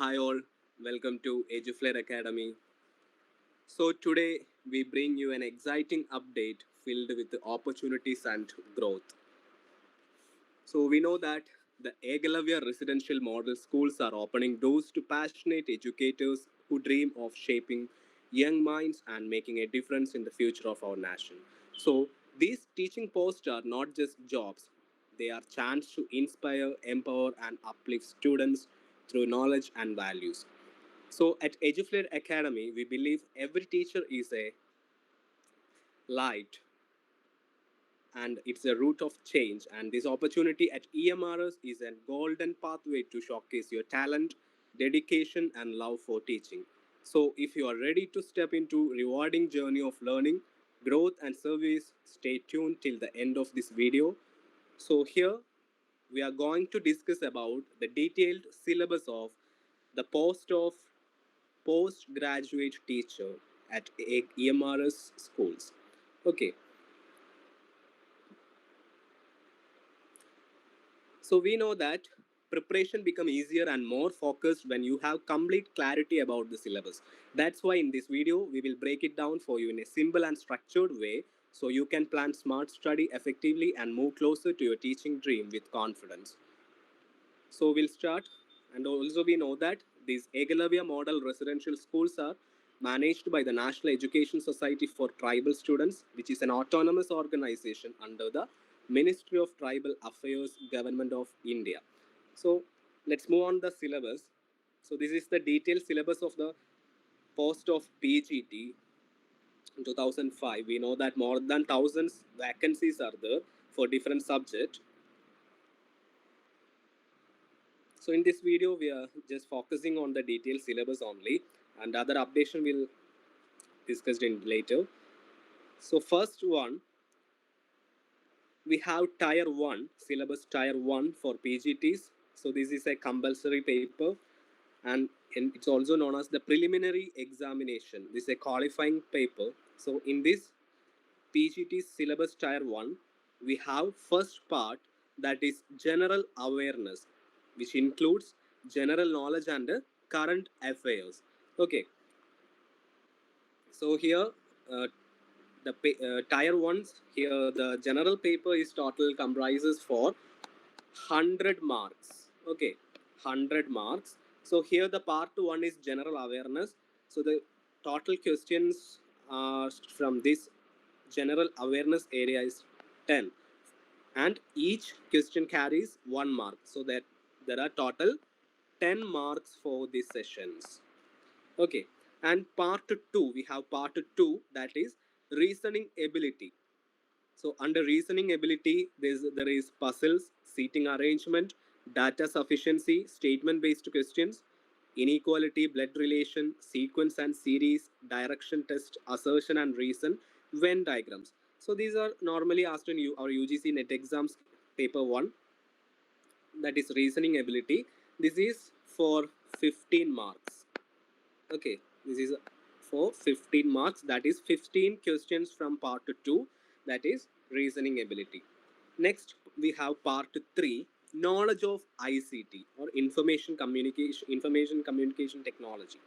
Hi all, welcome to EduFlare Academy. So today we bring you an exciting update filled with opportunities and growth. So we know that the Eklavya Residential Model Schools are opening doors to passionate educators who dream of shaping young minds and making a difference in the future of our nation. So these teaching posts are not just jobs, they are chance to inspire, empower and uplift students through knowledge and values. So at EduFlare Academy, we believe every teacher is a light and it's a root of change. And this opportunity at EMRS is a golden pathway to showcase your talent, dedication, and love for teaching. So if you are ready to step into rewarding journey of learning, growth, and service, stay tuned till the end of this video. So here we are going to discuss about the detailed syllabus of the postgraduate teacher at EMRS schools. Okay, so we know that preparation become easier and more focused when you have complete clarity about the syllabus. That's why in this video we will break it down for you in a simple and structured way so you can plan smart study effectively and move closer to your teaching dream with confidence. So we'll start. And also we know that these Eklavya Model Residential Schools are managed by the National Education Society for Tribal Students, which is an autonomous organization under the Ministry of Tribal Affairs, Government of India. So let's move on the syllabus. So this is the detailed syllabus of the post of PGT in 2005. We know that more than thousands vacancies are there for different subjects. So in this video, we are just focusing on the detailed syllabus only, and other updation will discussed in later. So first one, we have Tier 1, syllabus Tier 1 for PGTs. So this is a compulsory paper, and it's also known as the preliminary examination. This is a qualifying paper. So in this PGT syllabus Tier 1, we have first part that is general awareness, which includes general knowledge and current affairs. Okay, so here the Tier 1s, here the general paper is total comprises for 100 marks. Okay, 100 marks. So here the part 1 is general awareness. So the total questions from this general awareness area is 10, and each question carries 1 mark, so that there are total 10 marks for these sessions. Okay, and part 2, we have part 2 that is reasoning ability. So under reasoning ability, there is puzzles, seating arrangement, data sufficiency, statement based questions, inequality, blood relation, sequence and series, direction test, assertion and reason, Venn diagrams. So these are normally asked in our UGC net exams paper 1, that is reasoning ability. This is for 15 marks. Okay, this is for 15 marks, that is 15 questions from part 2, that is reasoning ability. Next we have part 3, knowledge of ICT or information communication technology,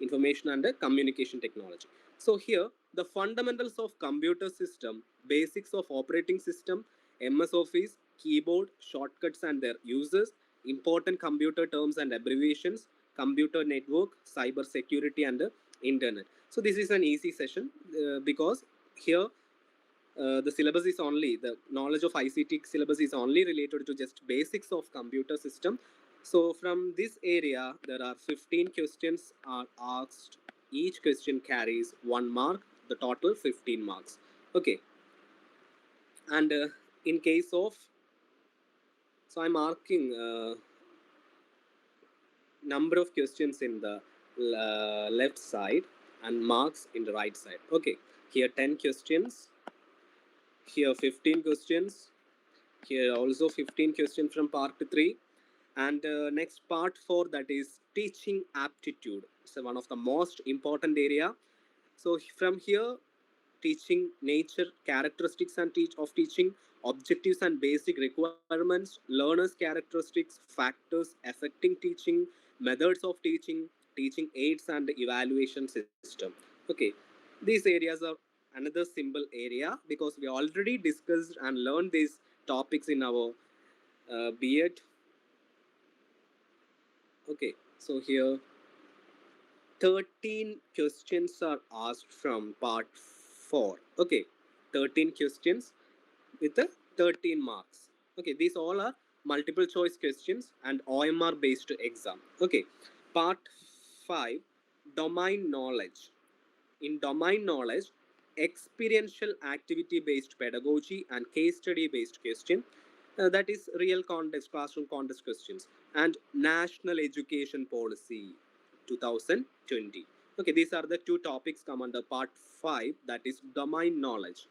information and communication technology. So here the fundamentals of computer system, basics of operating system, MS Office, keyboard, shortcuts and their uses, important computer terms and abbreviations, computer network, cyber security and internet. So this is an easy session because here the syllabus is only, the knowledge of ICT syllabus is only related to just basics of computer system. So from this area, there are 15 questions are asked. Each question carries 1 mark, the total 15 marks. Okay. And in case of, so I'm marking number of questions in the left side and marks in the right side. Okay, here 10 questions, here 15 questions, here also 15 questions from part 3, and next part 4, that is teaching aptitude. So one of the most important area. So from here teaching nature, characteristics and of teaching, objectives and basic requirements, learners' characteristics, factors affecting teaching, methods of teaching, teaching aids and evaluation system. Okay, these areas are another simple area because we already discussed and learned these topics in our B.Ed. Okay, so here 13 questions are asked from part 4. Okay, 13 questions with the 13 marks. Okay, these all are multiple choice questions and OMR based exam. Okay, part 5, domain knowledge. In domain knowledge, experiential activity based pedagogy and case study based question, that is real context, classroom context questions, and national education policy 2020. Okay, these are the two topics come under part 5, that is domain knowledge.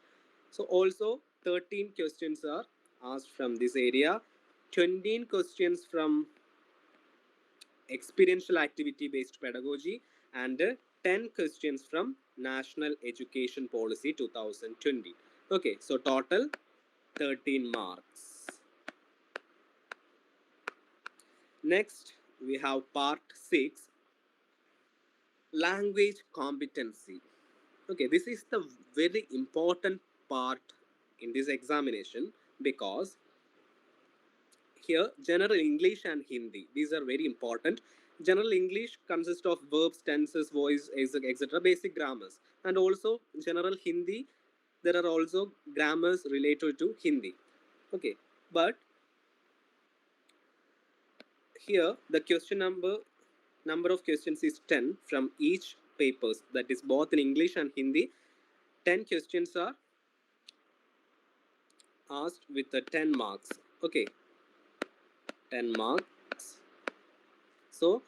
So also 13 questions are asked from this area, 20 questions from experiential activity based pedagogy, and 10 questions from national education policy 2020. Okay, so total 13 marks. Next we have part 6, language competency. Okay, this is the very important part in this examination because here general English and Hindi, these are very important. General English consists of verbs, tenses, voice, etc., basic grammars. And also general Hindi, there are also grammars related to Hindi. Okay, but here the question number of questions is 10 from each papers, that is both in English and Hindi. 10 questions are asked with the 10 marks. Okay, 10 marks. So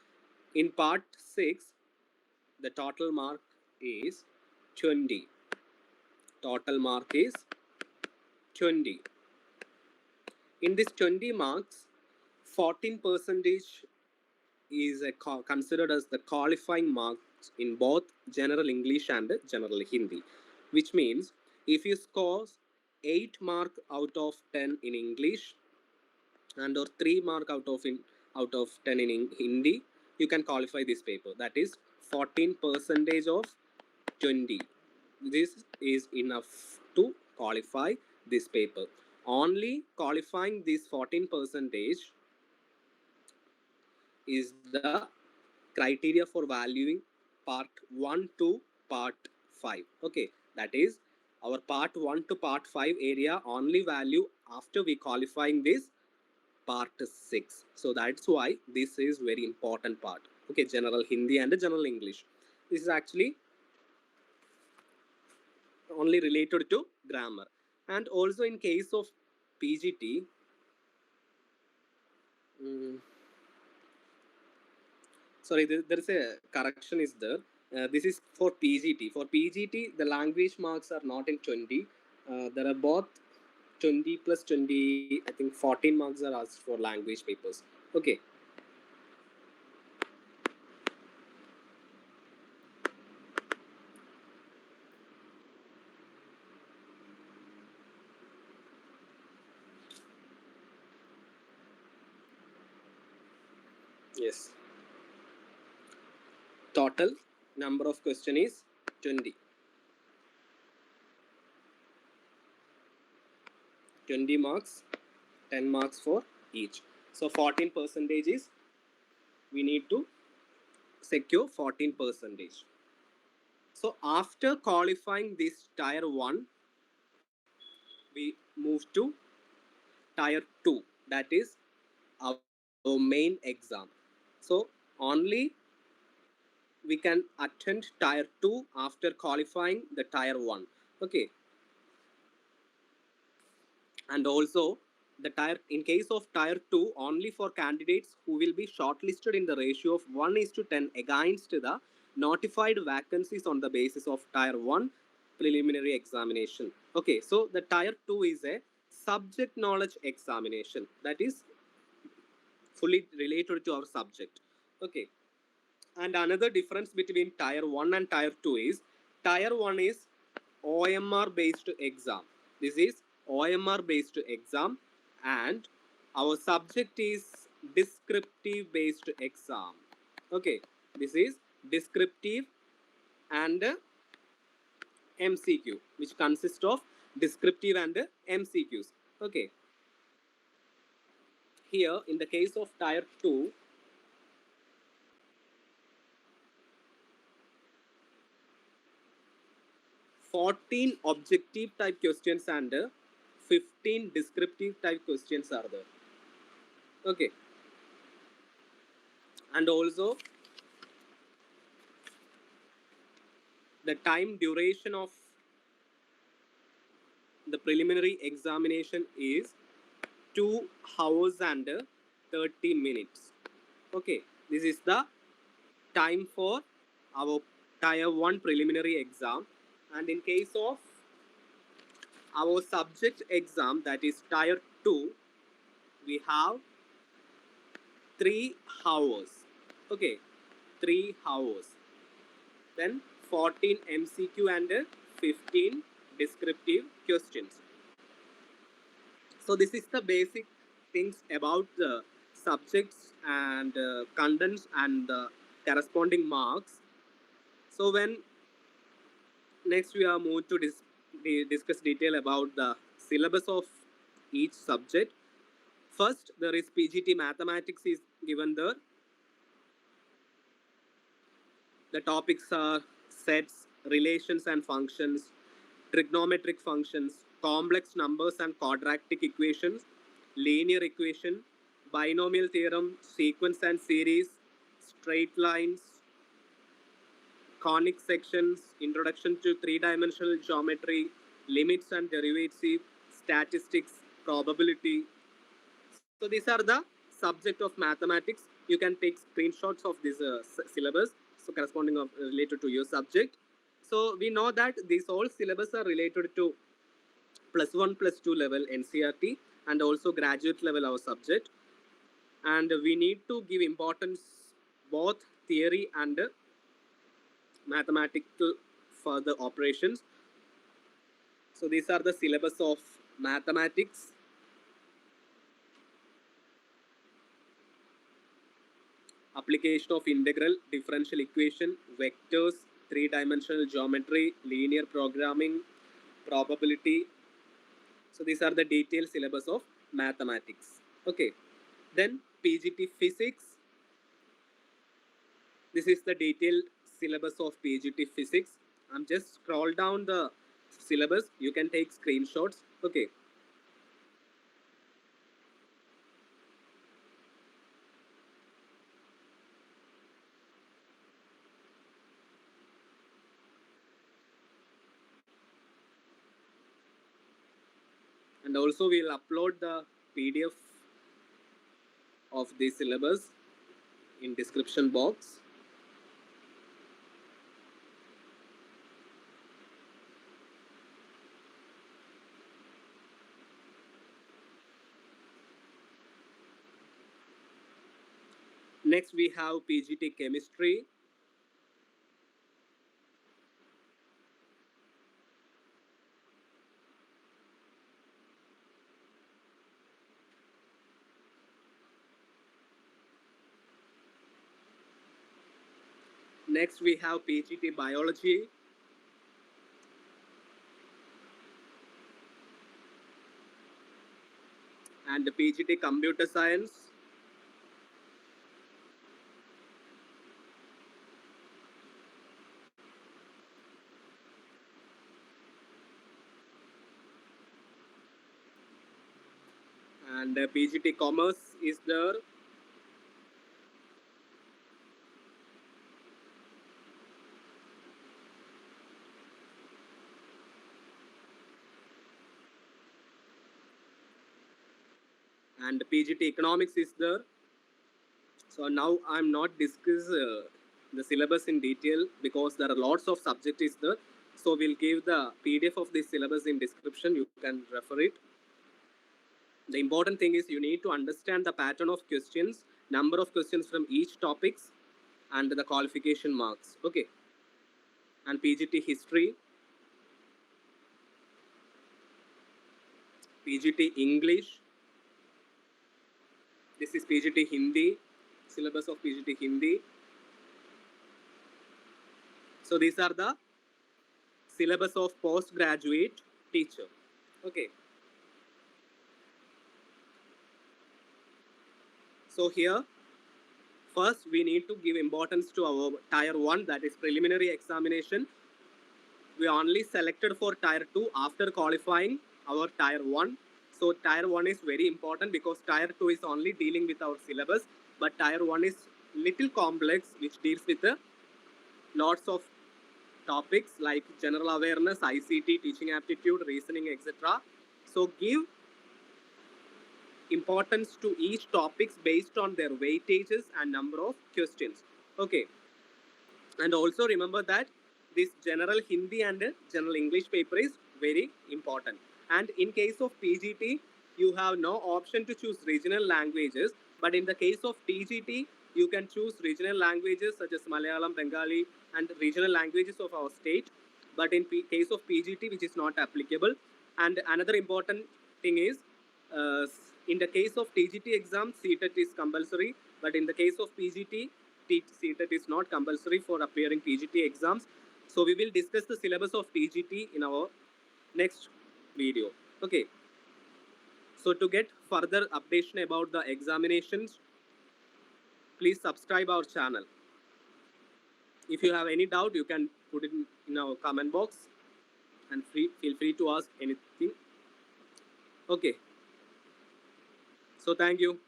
in part 6, the total mark is 20. Total mark is 20. In this 20 marks, 14 percentage is considered as the qualifying marks in both general English and general Hindi, which means if you score 8 mark out of 10 in English and or 3 mark out of 10 in Hindi, you can qualify this paper. That is 14 percentage of 20. This is enough to qualify this paper. Only qualifying this 14 percentage is the criteria for valuing part 1 to part 5. Okay, that is our part 1 to part 5 area only value after we qualifying this part 6. So that's why this is very important part. Okay, general Hindi and general English, this is actually only related to grammar. And also in case of PGT, sorry, there is a correction is there. This is for PGT. For PGT, the language marks are not in 20. There are both 20 plus 20, I think 14 marks are asked for language papers. Okay. Yes. Total number of question is 20. 20 marks, 10 marks for each. So 14 percentage is, we need to secure 14 percentage. So after qualifying this tier 1, we move to tier 2, that is our main exam. So only we can attend tier 2 after qualifying the tier 1. Okay, and also the tier, in case of tier 2, only for candidates who will be shortlisted in the ratio of 1:10 against the notified vacancies on the basis of tier 1 preliminary examination. Okay, so the tier 2 is a subject knowledge examination, that is fully related to our subject. Okay, and another difference between tier 1 and tier 2 is tier 1 is OMR based exam. This is OMR based exam, and our subject is descriptive based exam. Okay, this is descriptive and MCQ, which consists of descriptive and MCQs. Okay, here in the case of tier 2, 14 objective type questions and 15 descriptive type questions are there. Okay, and also the time duration of the preliminary examination is 2 hours and 30 minutes. Okay, this is the time for our tier 1 preliminary exam, and in case of our subject exam, that is tier 2, we have 3 hours. Okay, 3 hours. Then 14 MCQ and 15 descriptive questions. So this is the basic things about the subjects and contents and the corresponding marks. So when next we are moved to discuss detail about the syllabus of each subject. First, there is PGT Mathematics is given there. The topics are sets, relations and functions, trigonometric functions, complex numbers and quadratic equations, linear equation, binomial theorem, sequence and series, straight lines, conic sections, introduction to three-dimensional geometry, limits and derivatives, statistics, probability. So these are the subject of mathematics. You can take screenshots of this syllabus, so corresponding of related to your subject. So we know that these all syllabus are related to +1, +2 level NCRT and also graduate level our subject. And we need to give importance both theory and mathematical for the operations. So these are the syllabus of mathematics. Application of integral, differential equation, vectors, three-dimensional geometry, linear programming, probability. So these are the detailed syllabus of mathematics. Okay. Then PGT physics. This is the detailed syllabus of PGT physics. I'm just scroll down the syllabus. You can take screenshots. Okay. And also we'll upload the PDF of the syllabus in description box. Next we have PGT chemistry. Next we have PGT biology. And PGT computer science. And PGT commerce is there. And PGT economics is there. So now I'm not discuss the syllabus in detail because there are lots of subjects is there. So we'll give the PDF of this syllabus in description. You can refer it. The important thing is you need to understand the pattern of questions, number of questions from each topics, and the qualification marks. Okay. And PGT history. PGT English. This is PGT Hindi, syllabus of PGT Hindi. So these are the syllabus of postgraduate teacher. Okay. So here, first we need to give importance to our tier 1, that is preliminary examination. We only selected for tier 2 after qualifying our tier 1. So tier 1 is very important because tier 2 is only dealing with our syllabus, but tier 1 is little complex, which deals with lots of topics like general awareness, ICT, teaching aptitude, reasoning, etc. So give importance to each topics based on their weightages and number of questions. Okay. And also remember that this general Hindi and general English paper is very important. And in case of PGT, you have no option to choose regional languages. But in the case of TGT, you can choose regional languages such as Malayalam, Bengali, and regional languages of our state. But in case of PGT, which is not applicable. And another important thing is, uh, in the case of TGT exam, CTET is compulsory. But in the case of PGT, CTET is not compulsory for appearing PGT exams. So we will discuss the syllabus of TGT in our next video. Okay. So to get further updation about the examinations, please subscribe our channel. If you have any doubt, you can put it in our comment box and feel free to ask anything. Okay. So thank you.